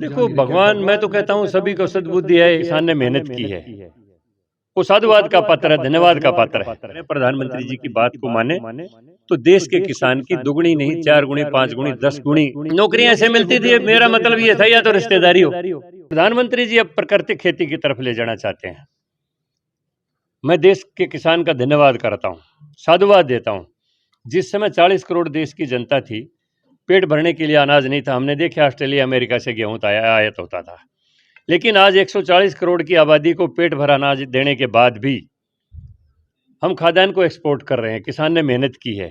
देखो भगवान, मैं तो कहता हूँ सभी को सद्बुद्धि है, किसान ने मेहनत की है, वो साधुवाद का पात्र है, धन्यवाद का पात्र है। प्रधानमंत्री जी की बात को माने तो देश के किसान की दुगनी नहीं 4 गुनी 5 गुनी 10 गुनी नौकरियां ऐसे मिलती थी। मेरा मतलब ये था या तो रिश्तेदारी हो। प्रधानमंत्री जी अब प्राकृतिक खेती की तरफ ले जाना चाहते हैं। मैं देश के किसान का धन्यवाद करता हूँ, साधुवाद देता हूँ। जिस समय 40 करोड़ देश की जनता थी, पेट भरने के लिए अनाज नहीं था। हमने देखा ऑस्ट्रेलिया अमेरिका से गेहूं आयात होता था, लेकिन आज 140 करोड़ की आबादी को पेट भर अनाज देने के बाद भी हम खाद्यान्न को एक्सपोर्ट कर रहे हैं। किसान ने मेहनत की है,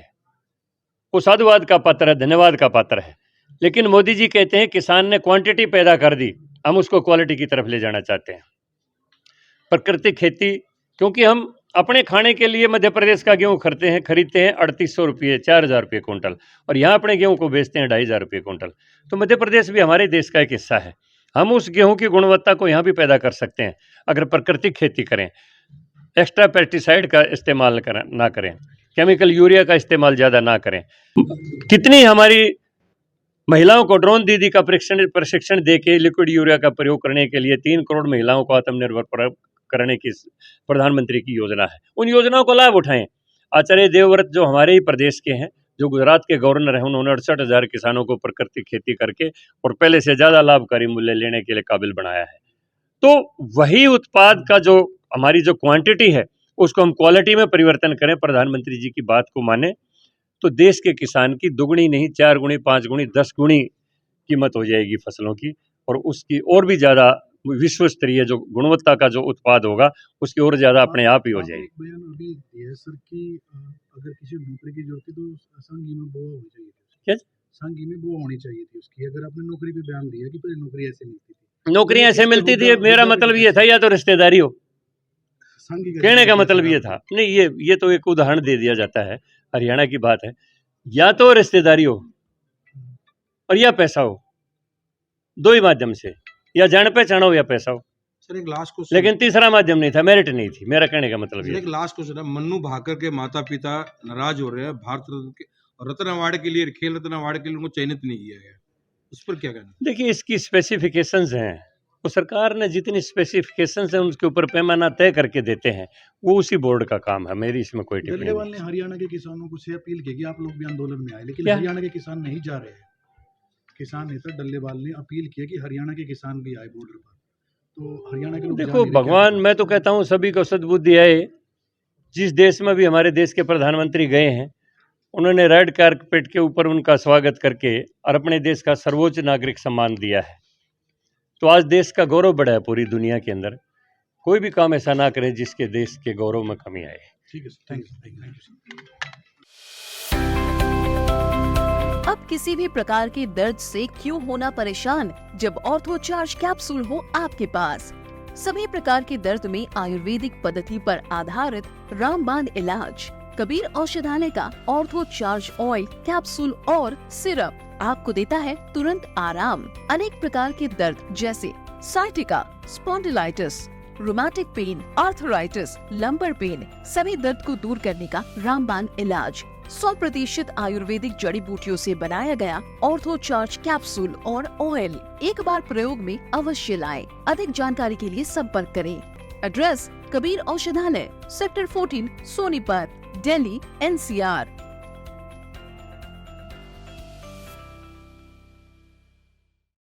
वो साधुवाद का पात्र है, धन्यवाद का पात्र है। लेकिन मोदी जी कहते हैं किसान ने क्वांटिटी पैदा कर दी, हम उसको क्वालिटी की तरफ ले जाना चाहते हैं। प्राकृतिक खेती, क्योंकि हम अपने खाने के लिए मध्य प्रदेश का गेहूं खरीदते हैं 3800 रुपये 4000 रुपये क्विंटल, और यहाँ अपने गेहूं को बेचते हैं 2500 रुपये क्विंटल। तो मध्य प्रदेश भी हमारे देश का एक हिस्सा है। हम उस गेहूं की गुणवत्ता को यहाँ भी पैदा कर सकते हैं अगर प्राकृतिक खेती करें, एक्स्ट्रा पेस्टिसाइड का इस्तेमाल ना करें, केमिकल यूरिया का इस्तेमाल ज़्यादा ना करें। कितनी हमारी महिलाओं को ड्रोन दीदी का प्रशिक्षण दे के लिक्विड यूरिया का प्रयोग करने के लिए 3 करोड़ महिलाओं को आत्मनिर्भर करने की प्रधानमंत्री की योजना है। उन योजनाओं को लाभ उठाएं। आचार्य देवव्रत जो हमारे ही प्रदेश के हैं, जो गुजरात के गवर्नर हैं, उन्होंने 68,000 किसानों को प्राकृतिक खेती करके और पहले से ज़्यादा लाभकारी मूल्य लेने के लिए काबिल बनाया है। तो वही उत्पाद का जो हमारी जो क्वांटिटी है उसको हम क्वालिटी में परिवर्तन करें। प्रधानमंत्री जी की बात को माने तो देश के किसान की दुगनी नहीं 4 गुनी 5 गुनी 10 गुनी कीमत हो जाएगी फसलों की, और उसकी और भी ज़्यादा विश्व स्तरीय जो गुणवत्ता का जो उत्पाद होगा उसकी और ज़्यादा अपने आप ही हो जाएगी। बयान अभी दिया है सर कि अगर किसी नौकरी की जरूरत है तो संगी में बुआ होनी चाहिए थी। क्या? संगी में बुआ होनी चाहिए थी उसकी। अगर आपने नौकरी पे बयान दिया कि पहले नौकरी ऐसे मिलती थी, नौकरियां ऐसे मिलती थी, मेरा मतलब ये था या तो रिश्तेदारी हो, कहने का मतलब ये था। नहीं, ये तो एक उदाहरण दे दिया जाता है, हरियाणा की बात है। या तो रिश्तेदारी हो और या पैसा हो, दो ही माध्यम से, या जान पहचान हो या पैसा हो। सर एक लास्ट क्वेश्चन, लेकिन तीसरा माध्यम नहीं था, मेरिट नहीं थी। मेरा कहने का मतलब ये। एक लास्ट क्वेश्चन है, मन्नू भाकर के माता पिता नाराज हो रहे हैं, भारत रत्न अवार्ड के लिए, खेल रत्न अवार्ड के लिए उनको चयनित नहीं किया गया, उस पर क्या कहना? देखिए, इसकी स्पेसिफिकेशंस हैं, तो सरकार ने जितनी स्पेसिफिकेशंस हैं उनके ऊपर पैमाना तय करके देते हैं, वो उसी बोर्ड का काम है, मेरी इसमें कोई टिप्पणी नहीं। डल्लेवाल ने हरियाणा के किसानों को से अपील की कि आप लोग भी आंदोलन में आए, लेकिन हरियाणा के किसान नहीं जा रहे हैं। किसान नेता डल्लेवाल ने अपील की कि हरियाणा के किसान भी आए बॉर्डर पर, तो हरियाणा के लोग देखो भगवान, मैं तो कहता हूँ सभी को सद्बुद्धि है। जिस देश में भी हमारे देश के प्रधानमंत्री गए हैं, उन्होंने रेड कारपेट के ऊपर उनका स्वागत करके और अपने देश का सर्वोच्च नागरिक सम्मान दिया है। तो आज देश का गौरव बढ़ा है पूरी दुनिया के अंदर। कोई भी काम ऐसा ना करें जिसके देश के गौरव में कमी आए। ठीक है, थैंक यू। अब किसी भी प्रकार के दर्द से क्यों होना परेशान, जब ऑर्थो चार्ज कैप्सूल हो आपके पास। सभी प्रकार के दर्द में आयुर्वेदिक पद्धति पर आधारित रामबाण इलाज। कबीर औषधालय का ऑर्थो चार्ज ऑयल, कैप्सूल और सिरप आपको देता है तुरंत आराम। अनेक प्रकार के दर्द जैसे sciatica, spondylitis, rheumatic pain, arthritis, lumbar pain, सभी दर्द को दूर करने का रामबाण इलाज 100% आयुर्वेदिक जड़ी बूटियों से बनाया गया ऑर्थो चार्ज कैप्सूल और ऑयल एक बार प्रयोग में अवश्य लाएं। अधिक जानकारी के लिए संपर्क करें। एड्रेस: कबीर औषधालय, सेक्टर 14, सोनीपत, दिल्ली, NCR।